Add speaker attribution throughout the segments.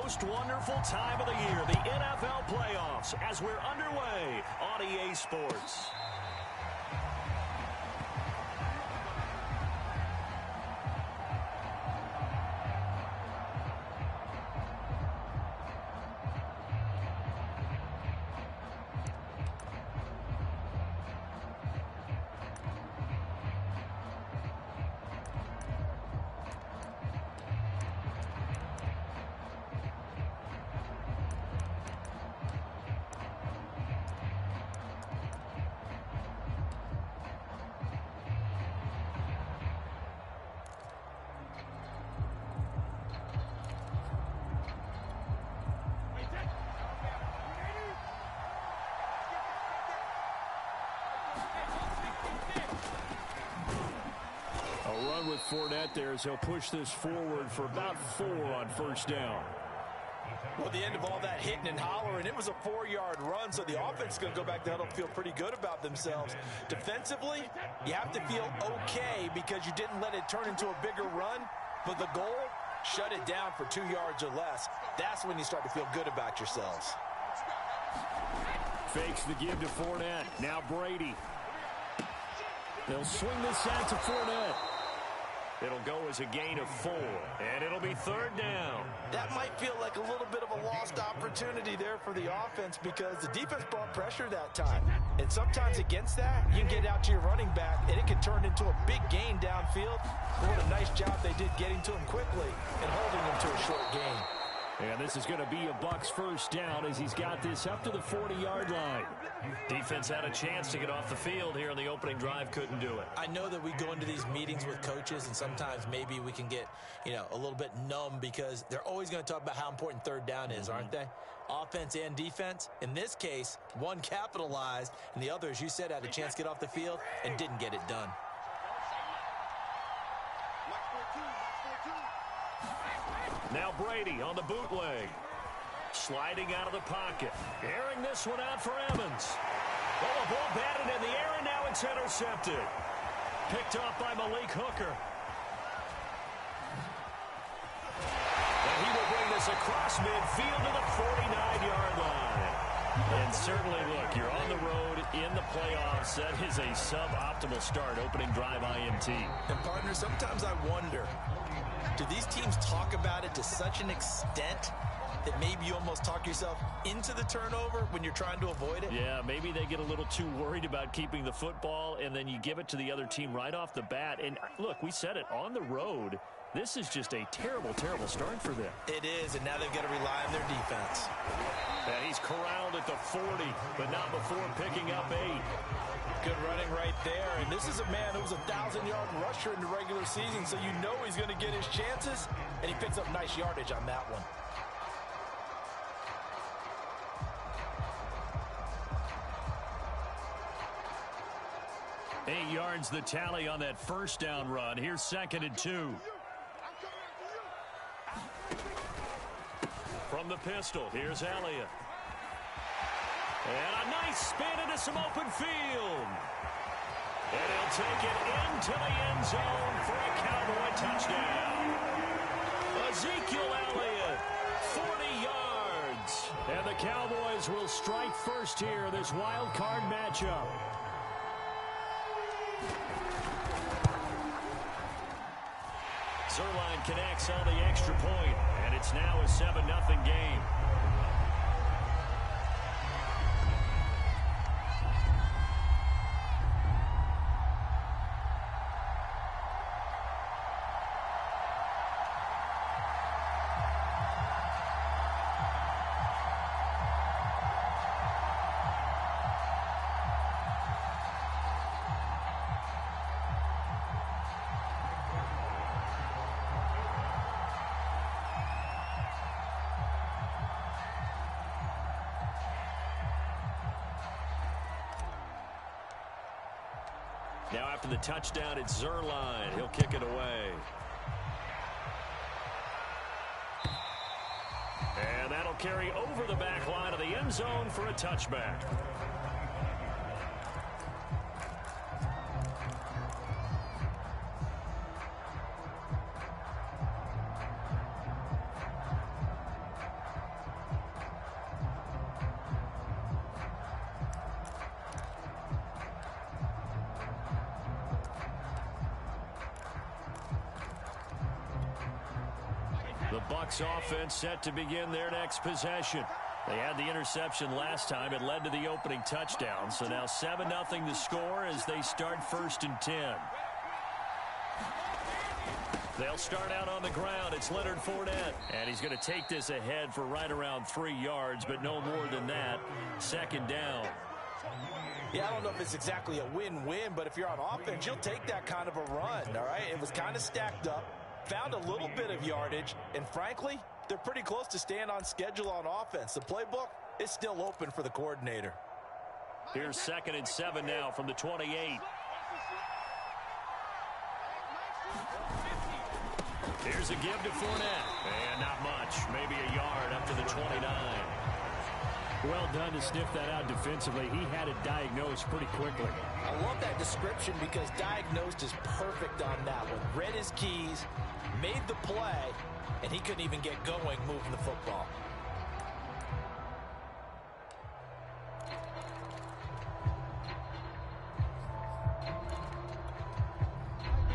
Speaker 1: most wonderful time of the year, the NFL playoffs, as we're underway on EA Sports.
Speaker 2: With Fournette there as he'll push this forward for about 4 on first down.
Speaker 3: Well, the end of all that hitting and hollering, it was a 4-yard run, so the offense is going to go back there and feel pretty good about themselves. Defensively, you have to feel okay because you didn't let it turn into a bigger run, but the goal, shut it down for 2 yards or less. That's when you start to feel good about yourselves.
Speaker 2: Fakes the give to Fournette. Now Brady. They'll swing this out to Fournette.
Speaker 1: It'll go as a gain of 4, and it'll be 3rd down.
Speaker 3: That might feel like a little bit of a lost opportunity there for the offense because the defense brought pressure that time. And sometimes against that, you can get out to your running back, and it can turn into a big gain downfield. What a nice job they did getting to him quickly and holding him to a short gain.
Speaker 2: And this is going to be a Bucs first down as he's got this up to the 40-yard line.
Speaker 1: Defense had a chance to get off the field here on the opening drive, couldn't do it.
Speaker 3: I know that we go into these meetings with coaches, and sometimes maybe we can get, a little bit numb because they're always going to talk about how important 3rd down is, aren't they? Offense and defense. In this case, one capitalized, and the other, as you said, had a chance to get off the field and didn't get it done.
Speaker 1: Now Brady on the bootleg. Sliding out of the pocket. Airing this one out for Evans. Oh, the ball batted in the air, and now it's intercepted. Picked up by Malik Hooker. And he will bring this across midfield to the 49-yard line. And certainly, look, you're on the road in the playoffs. That is a suboptimal start, opening drive INT.
Speaker 3: And, partner, sometimes I wonder, do these teams talk about it to such an extent that maybe you almost talk yourself into the turnover when you're trying to avoid it?
Speaker 1: Yeah, maybe they get a little too worried about keeping the football, and then you give it to the other team right off the bat. And, look, we said it, on the road, this is just a terrible, terrible start for them.
Speaker 3: It is, and now they've got to rely on their defense.
Speaker 1: And he's corralled at the 40, but not before picking up 8.
Speaker 3: Good running right there, and this is a man who was a 1,000-yard rusher in the regular season, so you know he's going to get his chances, and he picks up nice yardage on that one.
Speaker 1: Eight yards the tally on that first down run. Here's 2nd and 2. From the pistol, here's Elliott. And a nice spin into some open field. And he'll take it into the end zone for a Cowboy touchdown. Ezekiel Elliott, 40 yards. And the Cowboys will strike first here, this wild card matchup. Zerline connects on the extra point, and it's now a 7-0 game. Now after the touchdown, it's Zerline. He'll kick it away. And that'll carry over the back line of the end zone for a touchback. The Bucs offense set to begin their next possession. They had the interception last time. It led to the opening touchdown. So now 7-0 the score as they start 1st and 10. They'll start out on the ground. It's Leonard Fournette. And he's going to take this ahead for right around 3 yards, but no more than that. 2nd down.
Speaker 3: Yeah, I don't know if it's exactly a win-win, but if you're on offense, you'll take that kind of a run, all right? It was kind of stacked up, found a little bit of yardage, and frankly, they're pretty close to staying on schedule on offense. The playbook is still open for the coordinator.
Speaker 1: Here's 2nd and 7 now from the 28. Here's a give to Fournette. And not much. Maybe a yard up to the 29.
Speaker 2: Well done to sniff that out defensively. He had it diagnosed pretty quickly.
Speaker 3: I love that description because diagnosed is perfect on that one. Read his keys, made the play, and he couldn't even get going moving the football.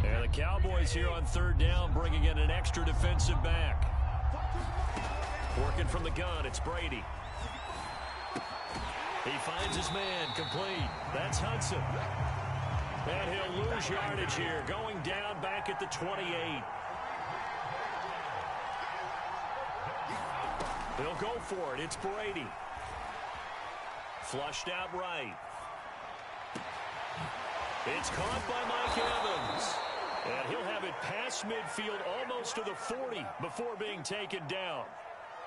Speaker 1: And the Cowboys here on 3rd down, bringing in an extra defensive back. Working from the gun, it's Brady. He finds his man, complete. That's Hudson. And he'll lose yardage here, going down back at the 28. He'll go for it. It's Brady. Flushed out right. It's caught by Mike Evans. And he'll have it past midfield almost to the 40 before being taken down.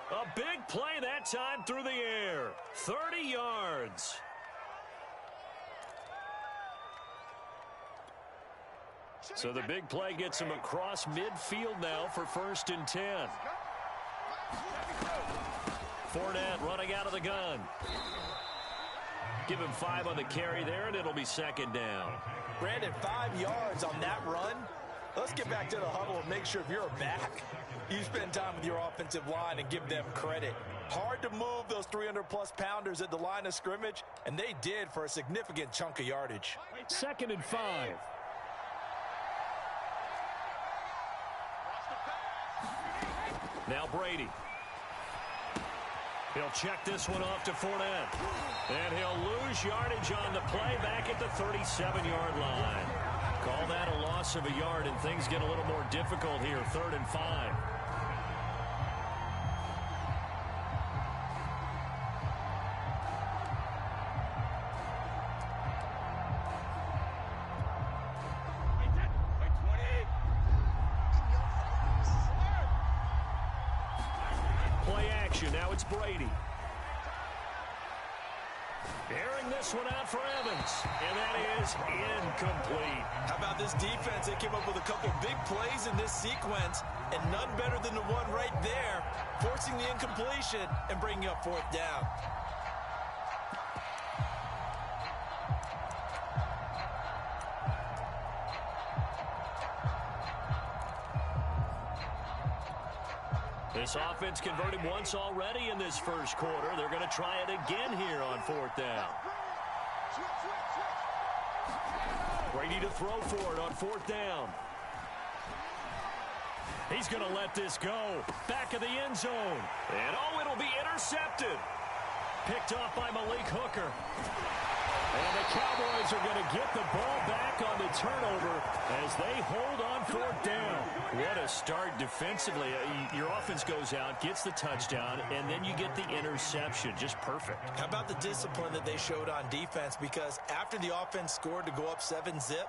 Speaker 1: A big play that time through the air. 30 yards. So the big play gets him across midfield now for 1st and 10. Fournette running out of the gun. Give him 5 on the carry there, and it'll be 2nd down.
Speaker 3: Brandon, 5 yards on that run. Let's get back to the huddle and make sure if you're a back, you spend time with your offensive line and give them credit. Hard to move those 300-plus pounders at the line of scrimmage, and they did for a significant chunk of yardage.
Speaker 2: 2nd and 5.
Speaker 1: Now Brady. He'll check this one off to Fournette. And he'll lose yardage on the play back at the 37-yard line. Call that a loss of a yard, and things get a little more difficult here. 3rd and 5. Play action. Now it's Brady. Airing this one out for Evans. And that is incomplete.
Speaker 3: How about this defense? They came up with a couple big plays in this sequence, and none better than the one right there, forcing the incompletion and bringing up 4th down.
Speaker 1: This offense converted once already in this first quarter. They're going to try it again here on 4th down. Brady to throw for it on 4th down. He's going to let this go. Back of the end zone. And oh, it'll be intercepted. Picked off by Malik Hooker. And the Cowboys are going to get the ball back on the turnover as they hold on 4th down. What a start defensively. Your offense goes out, gets the touchdown, and then you get the interception. Just perfect.
Speaker 3: How about the discipline that they showed on defense? Because after the offense scored to go up 7-zip,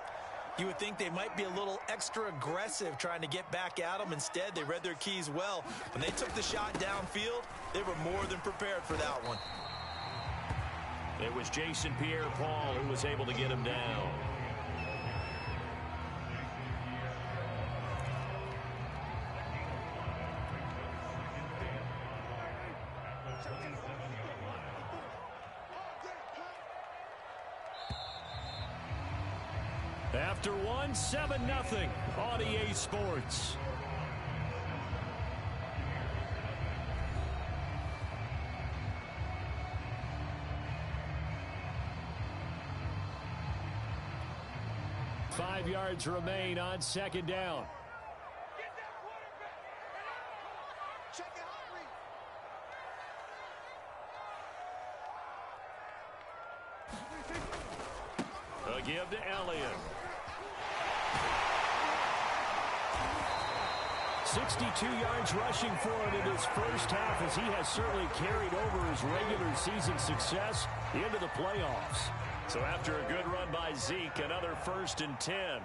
Speaker 3: you would think they might be a little extra aggressive trying to get back at them. Instead, they read their keys well. When they took the shot downfield, they were more than prepared for that one.
Speaker 1: It was Jason Pierre-Paul who was able to get him down. After one, 7-0 on EA Sports. Five yards remain on 2nd down. They'll give to Elliott. 62 yards rushing for him in his first half, as he has certainly carried over his regular season success into the playoffs. So after a good run by Zeke, another 1st and 10.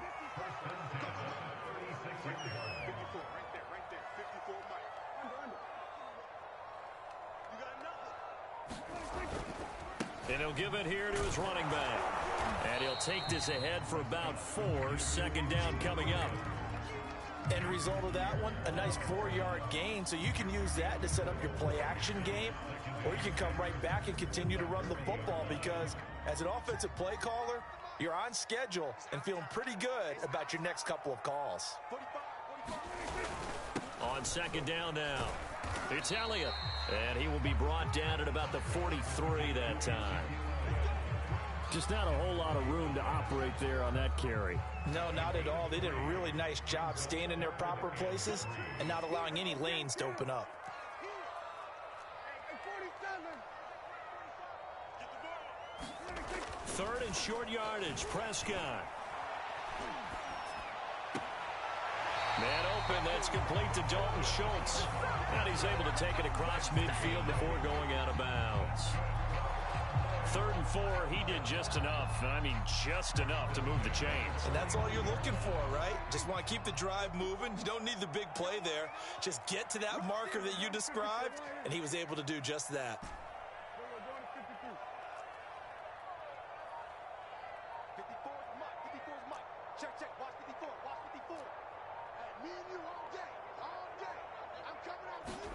Speaker 1: And he'll give it here to his running back. And he'll take this ahead for about 4. 2nd down coming up.
Speaker 3: End result of that one, a nice 4-yard gain, so you can use that to set up your play-action game, or you can come right back and continue to run the football, because as an offensive play caller, you're on schedule and feeling pretty good about your next couple of calls.
Speaker 1: On 2nd down now, it's Elliott, and he will be brought down at about the 43 that time. Just not a whole lot of room to operate there on that carry.
Speaker 3: No, not at all. They did a really nice job staying in their proper places and not allowing any lanes to open up.
Speaker 1: Third and short yardage, Prescott. Man open, that's complete to Dalton Schultz. And he's able to take it across midfield before going out of bounds. 3rd and 4, he did just enough, and I mean just enough to move the chains.
Speaker 3: And that's all you're looking for, right? Just want to keep the drive moving. You don't need the big play there. Just get to that marker that you described, and he was able to do just that.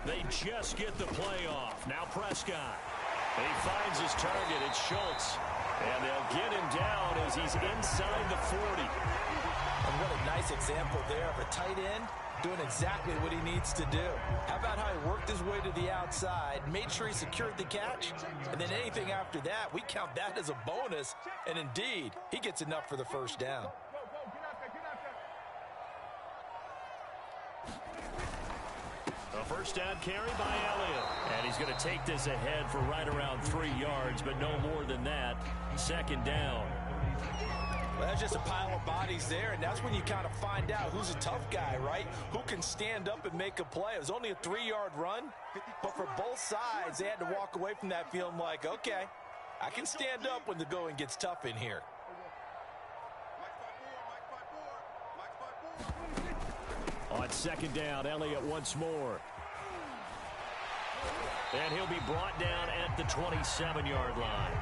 Speaker 1: They just get the play off. Now Prescott. He finds his target. It's Schultz. And they'll get him down as he's inside the 40.
Speaker 3: And what a nice example there of a tight end doing exactly what he needs to do. How about how he worked his way to the outside, made sure he secured the catch, and then anything after that, we count that as a bonus. And indeed, he gets enough for the 1st down.
Speaker 1: A 1st down carry by Elliott. And he's going to take this ahead for right around 3 yards, but no more than that. 2nd down.
Speaker 3: Well, that's just a pile of bodies there, and that's when you kind of find out who's a tough guy, right? Who can stand up and make a play. It was only a 3-yard run, but for both sides, they had to walk away from that feeling like, okay, I can stand up when the going gets tough in here.
Speaker 1: On 2nd down, Elliott once more. And he'll be brought down at the 27-yard line.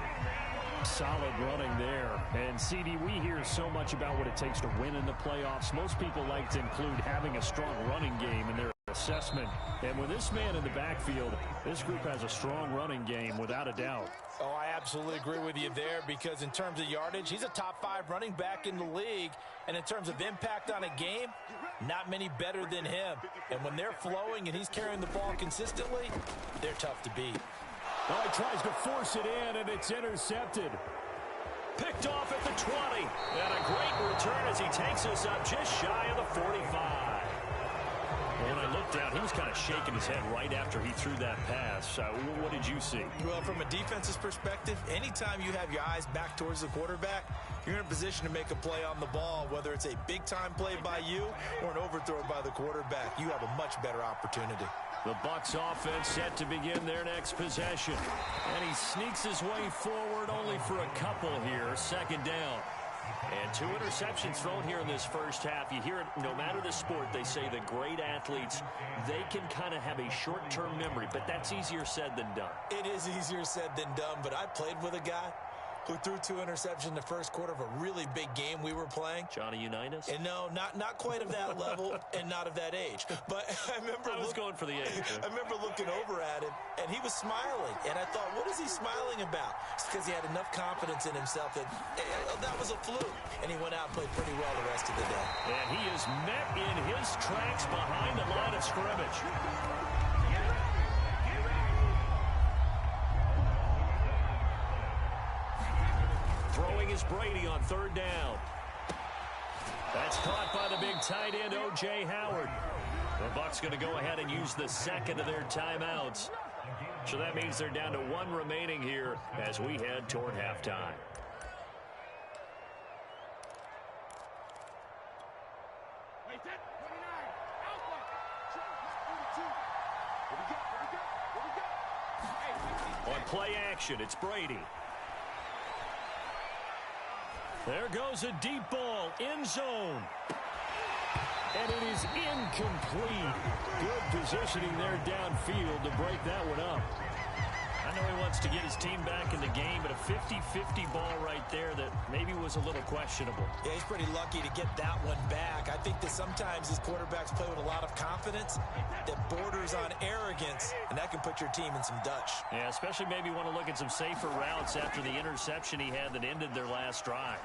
Speaker 2: Solid running there. And, CD, we hear so much about what it takes to win in the playoffs. Most people like to include having a strong running game in their assessment. And with this man in the backfield, this group has a strong running game without a doubt.
Speaker 3: Oh, I absolutely agree with you there, because in terms of yardage, he's a top 5 running back in the league. And in terms of impact on a game, not many better than him. And when they're flowing and he's carrying the ball consistently, they're tough to beat.
Speaker 2: Oh, he tries to force it in, and it's intercepted.
Speaker 1: Picked off at the 20. And a great return as he takes us up just shy of the 45. When I looked down, he was kind of shaking his head right after he threw that pass. What did you see?
Speaker 3: Well, from a defense's perspective, anytime you have your eyes back towards the quarterback, you're in a position to make a play on the ball, whether it's a big-time play by you or an overthrow by the quarterback. You have a much better opportunity.
Speaker 1: The Bucs offense set to begin their next possession. And he sneaks his way forward only for a couple here. 2nd down. And 2 interceptions thrown here in this first half. You hear it, no matter the sport, they say the great athletes, they can kind of have a short-term memory, but that's easier said than done.
Speaker 3: It is easier said than done, but I played with a guy who threw 2 interceptions in the first quarter of a really big game we were playing.
Speaker 1: Johnny Unitas?
Speaker 3: And no, not quite of that level and not of that age. But I remember
Speaker 1: I was going for the age.
Speaker 3: I remember looking over at him, and he was smiling. And I thought, what is he smiling about? It's because he had enough confidence in himself that that was a fluke. And he went out and played pretty well the rest of the day.
Speaker 1: And he is met in his tracks behind the line of scrimmage. Throwing is Brady on 3rd down. That's caught by the big tight end, O.J. Howard. The Bucs going to go ahead and use the 2nd of their timeouts. So that means they're down to 1 remaining here as we head toward halftime. On play action, it's Brady. There goes a deep ball, end zone. And it is incomplete. Good positioning there downfield to break that one up. I know he wants to get his team back in the game, but a 50-50 ball right there that maybe was a little questionable.
Speaker 3: Yeah, he's pretty lucky to get that one back. I think that sometimes these quarterbacks play with a lot of confidence that borders on arrogance, and that can put your team in some Dutch.
Speaker 1: Yeah, especially maybe want to look at some safer routes after the interception he had that ended their last drive.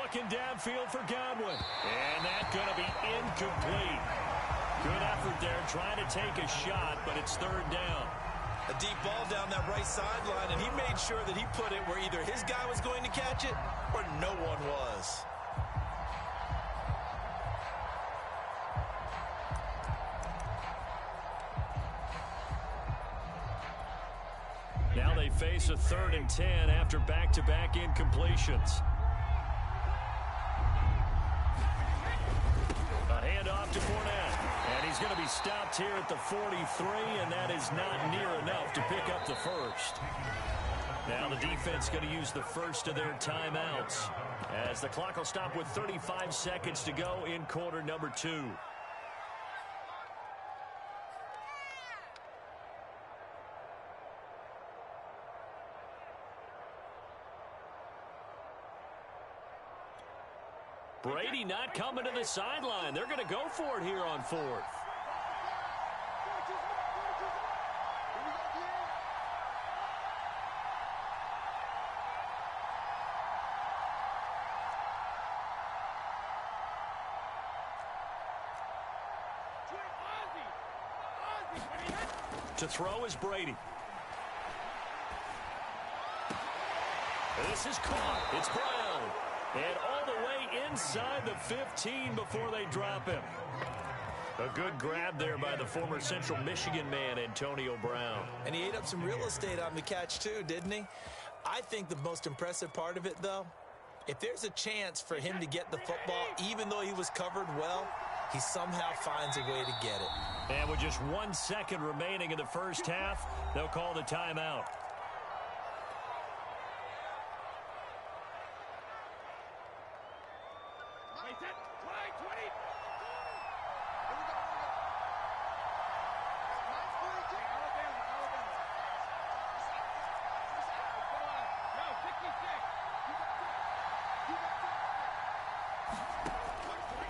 Speaker 1: Looking downfield for Godwin. And that's going to be incomplete. Good effort there trying to take a shot, but it's third down.
Speaker 3: A deep ball down that right sideline, and he made sure that he put it where either his guy was going to catch it or no one was.
Speaker 1: Now they face a 3rd and 10 after back-to-back incompletions. A handoff to Fournette. And he's going to be stopped here at the 43, and that is not near enough to pick up the first. Now the defense going to use the first of their timeouts as the clock will stop with 35 seconds to go in quarter number 2. Brady not coming to the sideline. They're going to go for it here on 4th. To throw is Brady. This is caught. It's Brown. And all the way inside the 15 before they drop him. A good grab there by the former Central Michigan man, Antonio Brown.
Speaker 3: And he ate up some real estate on the catch too, didn't he? I think the most impressive part of it, though, if there's a chance for him to get the football, even though he was covered well, he somehow finds a way to get it.
Speaker 1: And with just 1 second remaining in the first half, they'll call the timeout.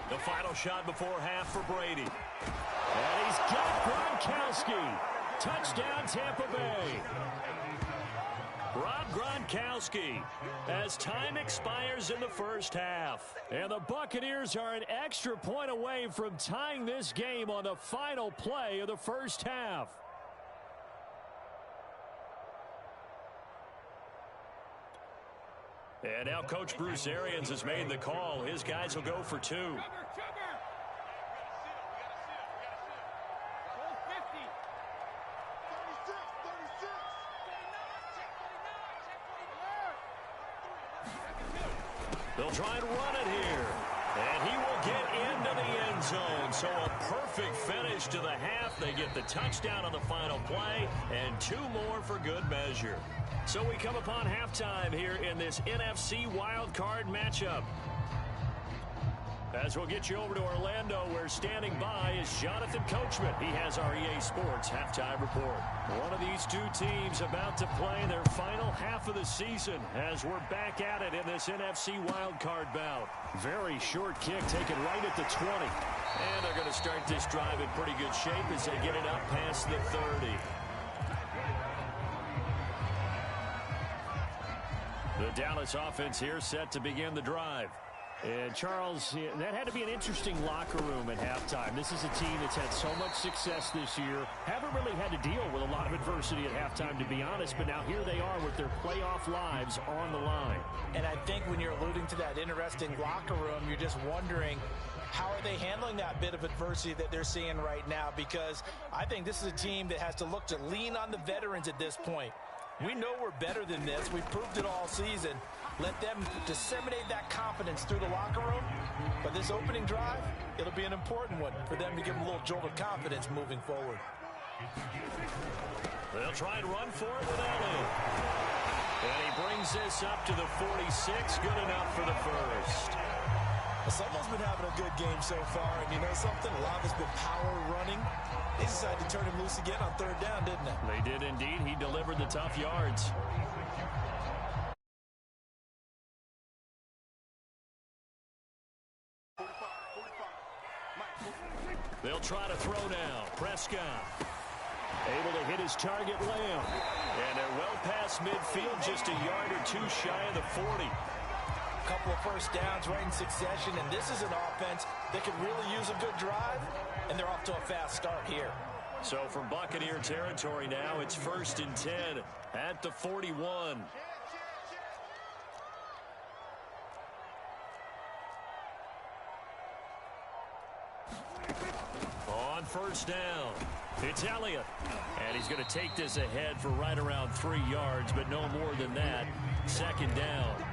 Speaker 1: The final shot before half for Brady. And he's got Gronkowski. Touchdown, Tampa Bay. Rob Gronkowski as time expires in the first half. And the Buccaneers are an extra point away from tying this game on the final play of the first half. And now Coach Bruce Arians has made the call. His guys will go for 2. They'll try and run it here. And he will get into the end zone. So a perfect finish to the half. They get the touchdown on the final play and 2 more for good measure. So we come upon halftime here in this NFC wildcard matchup. As we'll get you over to Orlando, where standing by is Jonathan Coachman. He has our EA Sports halftime report. One of these two teams about to play their final half of the season as we're back at it in this NFC wildcard bout. Very short kick taken right at the 20. And they're going to start this drive in pretty good shape as they get it up past the 30. The Dallas offense here set to begin the drive. And, Charles, that had to be an interesting locker room at halftime. This is a team that's had so much success this year. Haven't really had to deal with a lot of adversity at halftime, to be honest. But now here they are with their playoff lives on the line.
Speaker 3: And I think when you're alluding to that interesting locker room, you're just wondering, how are they handling that bit of adversity that they're seeing right now? Because I think this is a team that has to look to lean on the veterans at this point. We know we're better than this. We've proved it all season. Let them disseminate that confidence through the locker room. But this opening drive, it'll be an important one for them to give them a little jolt of confidence moving forward.
Speaker 1: They'll try and run for it with Elliott. And he brings this up to the 46. Good enough for the first.
Speaker 3: Well, someone's been having a good game so far, and you know something? A lot of it's been power running. They decided to turn him loose again on third down, didn't they?
Speaker 2: They did indeed. He delivered the tough yards.
Speaker 1: They'll try to throw now. Prescott able to hit his target, Lamb. And they're well past midfield, just a yard or two shy of the 40.
Speaker 3: A couple of first downs right in succession, and this is an offense that could really use a good drive, and they're off to a fast start here.
Speaker 1: So from Buccaneer territory now, it's 1st and 10 at the 41. On first down, it's Elliott. And he's going to take this ahead for right around 3 yards, but no more than that. 2nd down.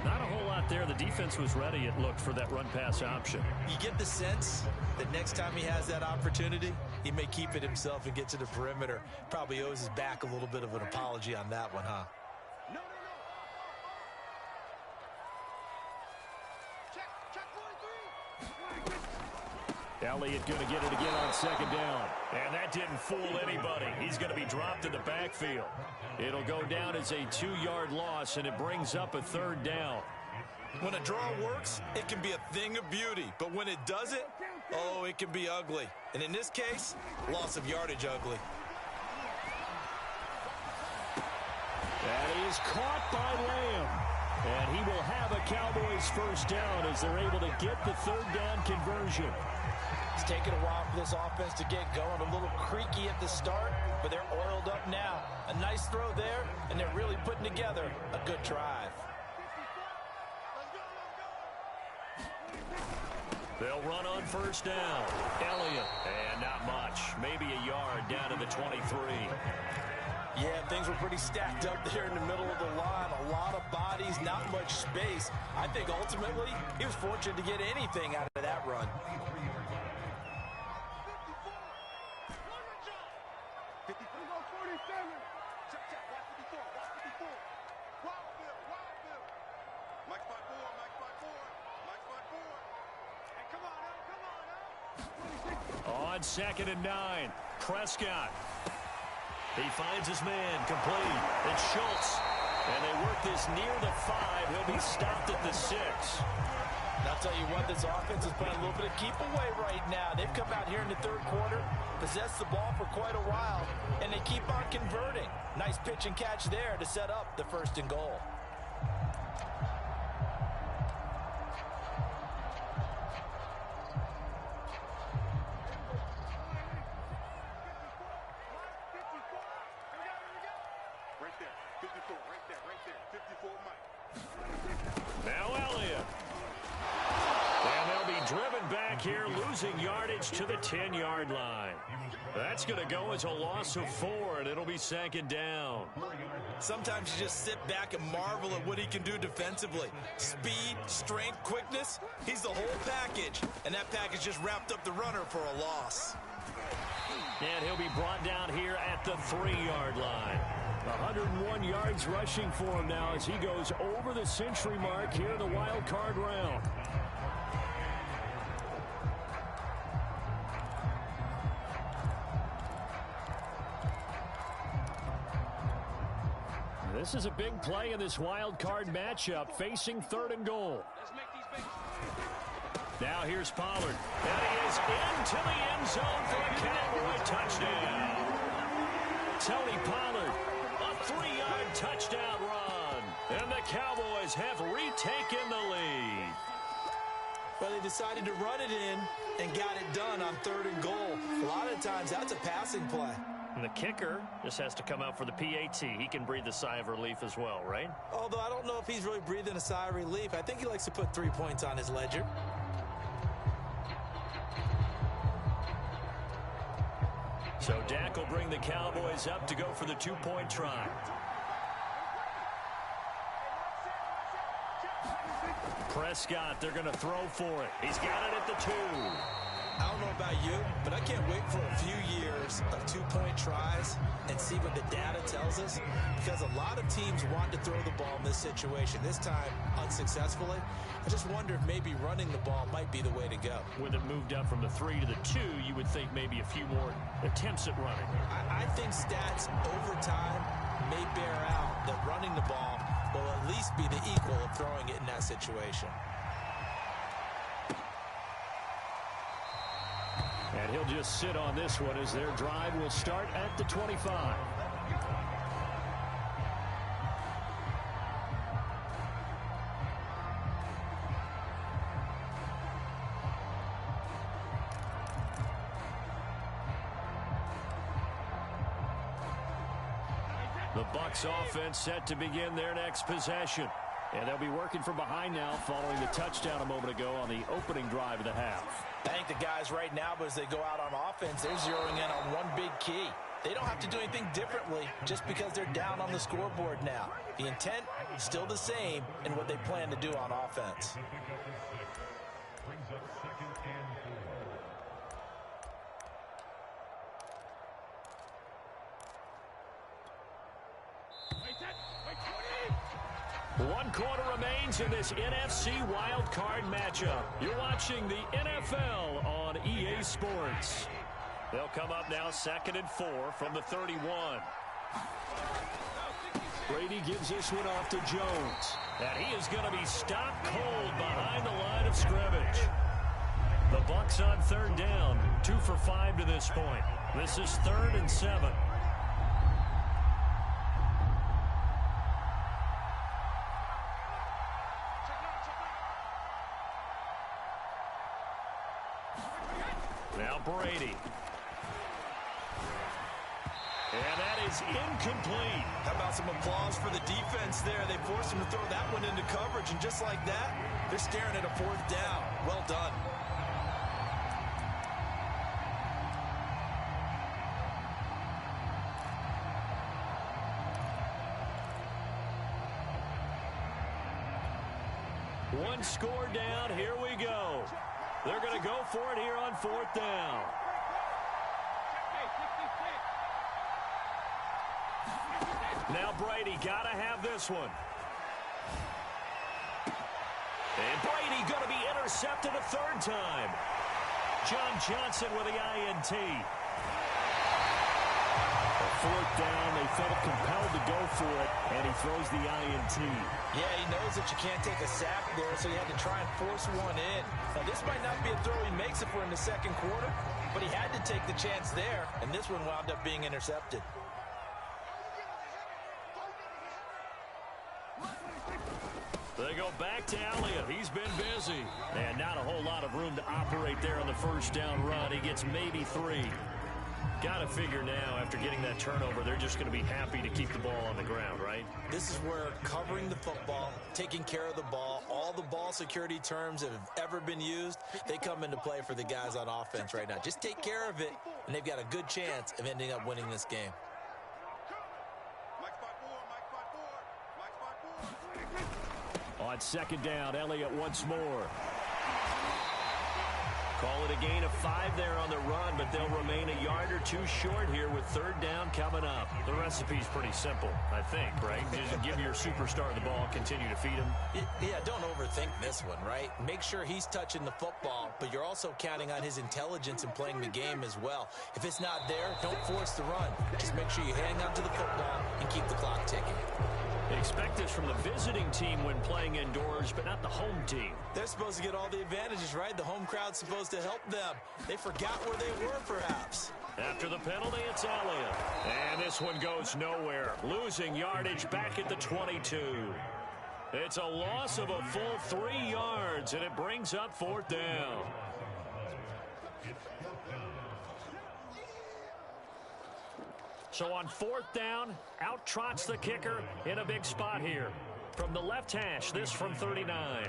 Speaker 1: Not a whole lot there. The defense was ready, it looked, for that run-pass option.
Speaker 3: You get the sense that next time he has that opportunity, he may keep it himself and get to the perimeter. Probably owes his back a little bit of an apology on that one, huh?
Speaker 1: Elliott going to get it again on 2nd down. And that didn't fool anybody. He's going to be dropped in the backfield. It'll go down as a 2-yard loss, and it brings up a 3rd down.
Speaker 3: When a draw works, it can be a thing of beauty. But when it doesn't, oh, it can be ugly. And in this case, loss of yardage ugly.
Speaker 1: That is caught by Lamb. And he will have a Cowboys 1st down as they're able to get the 3rd down conversion.
Speaker 3: It's taken a while for this offense to get going. A little creaky at the start, but they're oiled up now. A nice throw there, and they're really putting together a good drive.
Speaker 1: They'll run on 1st down. Elliott, and not much. Maybe a yard down to the 23.
Speaker 3: Yeah, things were pretty stacked up there in the middle of the line. A lot of bodies, not much space. I think ultimately he was fortunate to get anything out of that run.
Speaker 1: On 2nd and 9, Prescott. He finds his man complete. It's Schultz. And they work this near the 5. He'll be stopped at the 6.
Speaker 3: And I'll tell you what, this offense is playing a little bit of keep away right now. They've come out here in the 3rd quarter, possessed the ball for quite a while, and they keep on converting. Nice pitch and catch there to set up the 1st and goal.
Speaker 1: Now Elliott. And they'll be driven back here, losing yardage to the 10-yard line. That's going to go as a loss of 4, and it'll be 2nd down.
Speaker 3: Sometimes you just sit back and marvel at what he can do defensively. Speed, strength, quickness, he's the whole package. And that package just wrapped up the runner for a loss.
Speaker 1: And he'll be brought down here at the 3-yard line. 101 yards rushing for him now as he goes over the century mark here in the wild card round. This is a big play in this wild card matchup, facing 3rd and goal. Now here's Pollard. And he is into the end zone for a Cowboy touchdown. Tony Pollard, a 3-yard touchdown run. And the Cowboys have retaken the lead.
Speaker 3: Well, they decided to run it in and got it done on 3rd and goal. A lot of times that's a passing play.
Speaker 2: And the kicker just has to come out for the PAT. He can breathe a sigh of relief as well, right?
Speaker 3: Although I don't know if he's really breathing a sigh of relief. I think he likes to put 3 points on his ledger.
Speaker 1: So Dak will bring the Cowboys up to go for the 2-point try. Prescott, they're going to throw for it. He's got it at the 2.
Speaker 3: I don't know about you, but I can't wait for a few years of two-point tries and see what the data tells us, because a lot of teams want to throw the ball in this situation, this time unsuccessfully. I just wonder if maybe running the ball might be the way to go.
Speaker 2: With it moved up from the 3 to the 2, you would think maybe a few more attempts at running.
Speaker 3: I think stats over time may bear out that running the ball will at least be the equal of throwing it in that situation.
Speaker 2: And he'll just sit on this one as their drive will start at the 25. The Bucs offense set to begin their next possession. And they'll be working from behind now following the touchdown a moment ago on the opening drive of the half.
Speaker 3: I think the guys right now, as they go out on offense, they're zeroing in on one big key. They don't have to do anything differently just because they're down on the scoreboard now. The intent is still the same in what they plan to do on offense.
Speaker 2: One quarter remains in this NFC wildcard matchup. You're watching the NFL on EA Sports. They'll come up now 2nd and 4 from the 31. Brady gives this one off to Jones. And he is going to be stopped cold behind the line of scrimmage. The Bucs on 3rd down, 2 for 5 to this point. This is 3rd and 7. Now Brady. And that is incomplete.
Speaker 3: How about some applause for the defense there? They forced him to throw that one into coverage, and just like that, they're staring at a 4th down. Well done.
Speaker 2: One score down. Here we go. They're going to go for it here on 4th down. Now Brady got to have this one. And Brady going to be intercepted a 3rd time. John Johnson with the INT. 4th down, they felt compelled to go for it, and he throws the INT.
Speaker 3: Yeah, he knows that you can't take a sack there, so he had to try and force one in. Now, this might not be a throw he makes if we're in the 2nd quarter, but he had to take the chance there, and this one wound up being intercepted.
Speaker 2: They go back to Elliott. He's been busy. And not a whole lot of room to operate there on the 1st down run. He gets maybe 3. Got to figure now, after getting that turnover, they're just going to be happy to keep the ball on the ground, right?
Speaker 3: This is where covering the football, taking care of the ball, all the ball security terms that have ever been used, they come into play for the guys on offense right now. Just take care of it, and they've got a good chance of ending up winning this game.
Speaker 2: On 2nd down, Elliott once more. Call it a gain of 5 there on the run, but they'll remain a yard or 2 short here with 3rd down coming up. The recipe's pretty simple, I think, right? Just give your superstar the ball, continue to feed him.
Speaker 3: Yeah, don't overthink this one, right? Make sure he's touching the football, but you're also counting on his intelligence in playing the game as well. If it's not there, don't force the run. Just make sure you hang on to the football and keep the clock ticking.
Speaker 2: Expect this from the visiting team when playing indoors, but not the home team.
Speaker 3: They're supposed to get all the advantages, right? The home crowd's supposed to help them. They forgot where they were, perhaps.
Speaker 2: After the penalty, it's Elliott. And this one goes nowhere. Losing yardage back at the 22. It's a loss of a full 3 yards, and it brings up 4th down. So on 4th down, out trots the kicker in a big spot here. From the left hash, this from 39.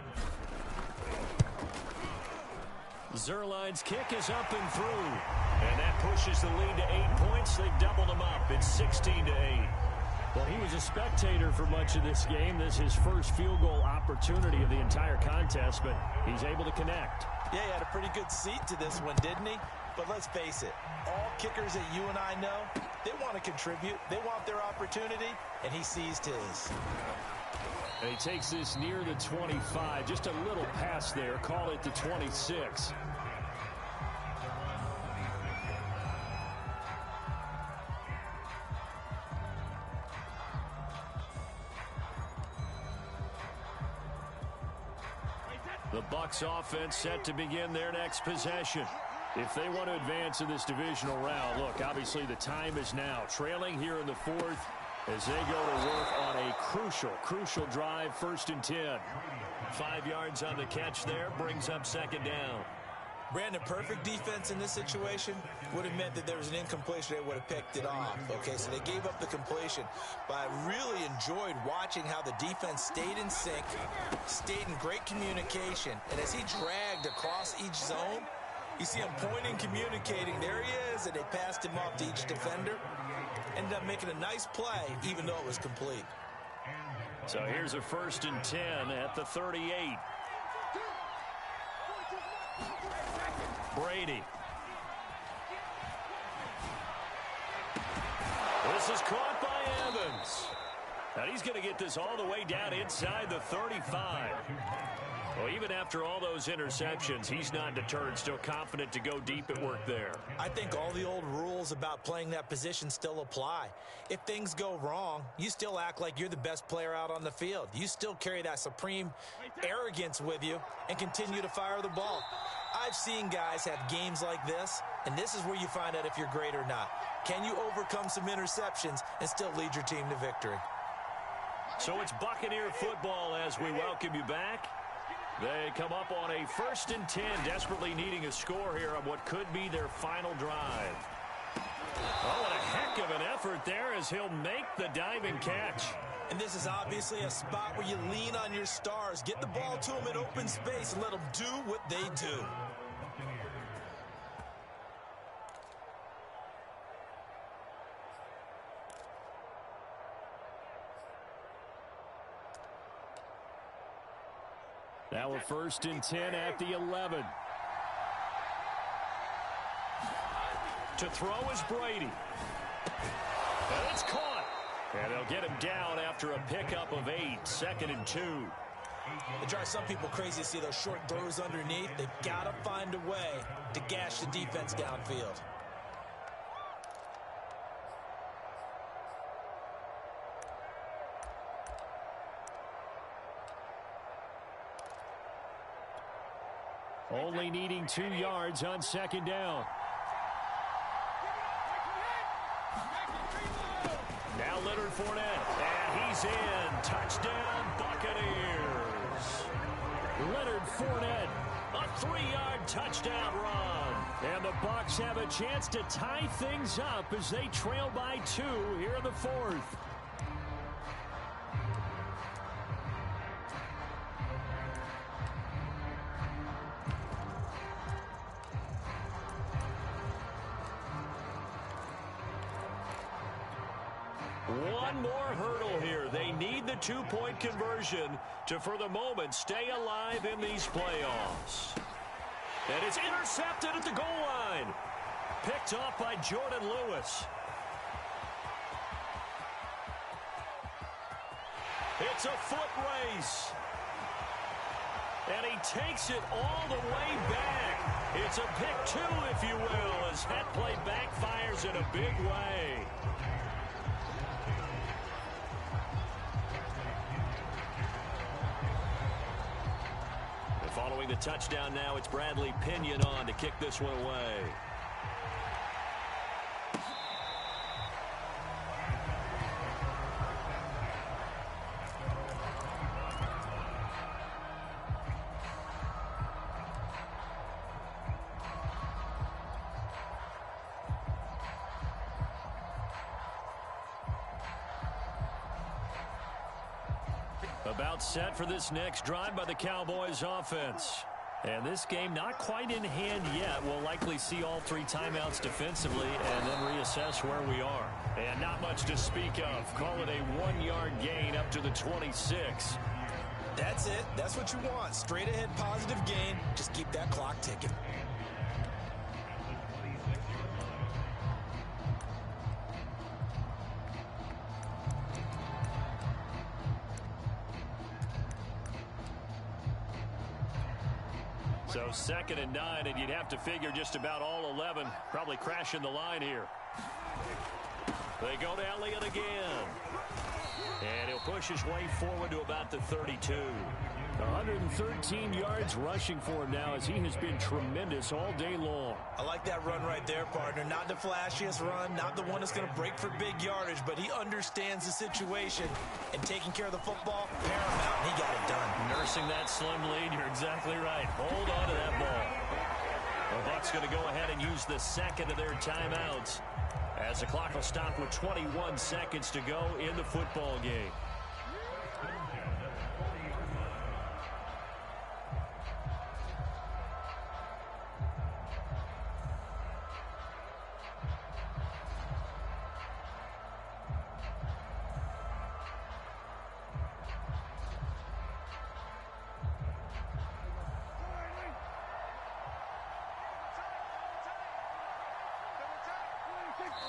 Speaker 2: Zuerlein's kick is up and through. And that pushes the lead to 8 points. They've doubled them up. It's 16-8. Well, he was a spectator for much of this game. This is his first field goal opportunity of the entire contest, but he's able to connect.
Speaker 3: Yeah, he had a pretty good seat to this one, didn't he? But let's face it, all kickers that you and I know, they want to contribute. They want their opportunity, and he seized his.
Speaker 2: And he takes this near the 25, just a little pass there, call it the 26. The Bucs offense set to begin their next possession. If they want to advance in this divisional round, look, obviously the time is now. Trailing here in the fourth as they go to work on a crucial drive, 1st and 10. 5 yards on the catch there, brings up 2nd down.
Speaker 3: Brandon, perfect defense in this situation would have meant that there was an incompletion. They would have picked it off. Okay, so they gave up the completion. But I really enjoyed watching how the defense stayed in sync, stayed in great communication. And as he dragged across each zone, you see him pointing, communicating. There he is, and they passed him off to each defender. Ended up making a nice play, even though it was complete.
Speaker 2: So here's a 1st and 10 at the 38. Brady. This is caught by Evans. And he's going to get this all the way down inside the 35. Well, even after all those interceptions, he's not deterred, still confident to go deep at work there.
Speaker 3: I think all the old rules about playing that position still apply. If things go wrong, you still act like you're the best player out on the field. You still carry that supreme arrogance with you and continue to fire the ball. I've seen guys have games like this, and this is where you find out if you're great or not. Can you overcome some interceptions and still lead your team to victory?
Speaker 2: So it's Buccaneer football as we welcome you back. They come up on a 1st and 10, desperately needing a score here on what could be their final drive. Oh, what a heck of an effort there as he'll make the diving catch.
Speaker 3: And this is obviously a spot where you lean on your stars. Get the ball to them in open space and let them do what they do.
Speaker 2: Now a 1st and 10 at the 11. To throw is Brady. And it's caught. And they'll get him down after a pickup of 8, 2nd and 2.
Speaker 3: It drives some people crazy to see those short throws underneath. They've got to find a way to gash the defense downfield.
Speaker 2: Only needing 2 yards on 2nd down. Now Leonard Fournette, and he's in. Touchdown, Buccaneers. Leonard Fournette, a 3-yard touchdown run. And the Bucs have a chance to tie things up as they trail by 2 here in the 4th. One more hurdle here. They need the 2-point conversion to, for the moment, stay alive in these playoffs. And it's intercepted at the goal line. Picked off by Jordan Lewis. It's a foot race. And he takes it all the way back. It's a pick 2, if you will, as that play backfires in a big way. Following the touchdown now, it's Bradley Pinion on to kick this one away. About set for this next drive by the Cowboys offense. And this game not quite in hand yet. We'll likely see all 3 timeouts defensively and then reassess where we are. And not much to speak of. Call it a 1-yard gain up to the 26.
Speaker 3: That's it. That's what you want. Straight ahead positive gain. Just keep that clock ticking.
Speaker 2: So 2nd and 9, and you'd have to figure just about all 11 probably crashing the line here. They go to Elliott again. And he'll push his way forward to about the 32. 113 yards rushing for him now as he has been tremendous all day long.
Speaker 3: I like that run right there, partner. Not the flashiest run, not the one that's going to break for big yardage, but he understands the situation, and taking care of the football, paramount. He got it done.
Speaker 2: Nursing that slim lead, you're exactly right. Hold on to that ball. The Bucs going to go ahead and use the second of their timeouts as the clock will stop with 21 seconds to go in the football game.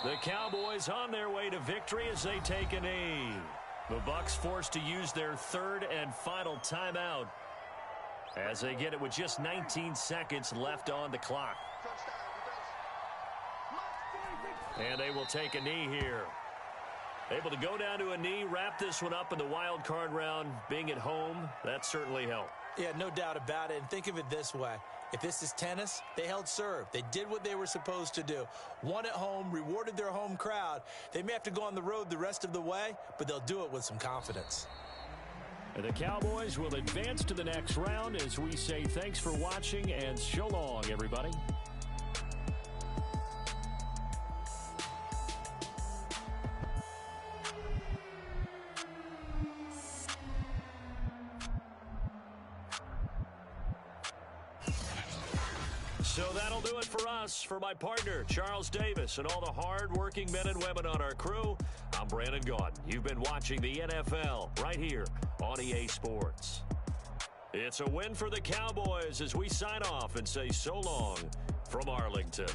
Speaker 2: The Cowboys on their way to victory as they take a knee. The Bucs forced to use their 3rd and final timeout as they get it with just 19 seconds left on the clock. And they will take a knee here. Able to go down to a knee, wrap this one up in the wild card round. Being at home, that certainly helped.
Speaker 3: Yeah, no doubt about it. And think of it this way. If this is tennis, they held serve. They did what they were supposed to do. Won at home, rewarded their home crowd. They may have to go on the road the rest of the way, but they'll do it with some confidence.
Speaker 2: And the Cowboys will advance to the next round as we say thanks for watching and so long, everybody. So that'll do it for us. For my partner, Charles Davis, and all the hard-working men and women on our crew, I'm Brandon Gaudin. You've been watching the NFL right here on EA Sports. It's a win for the Cowboys as we sign off and say so long from Arlington.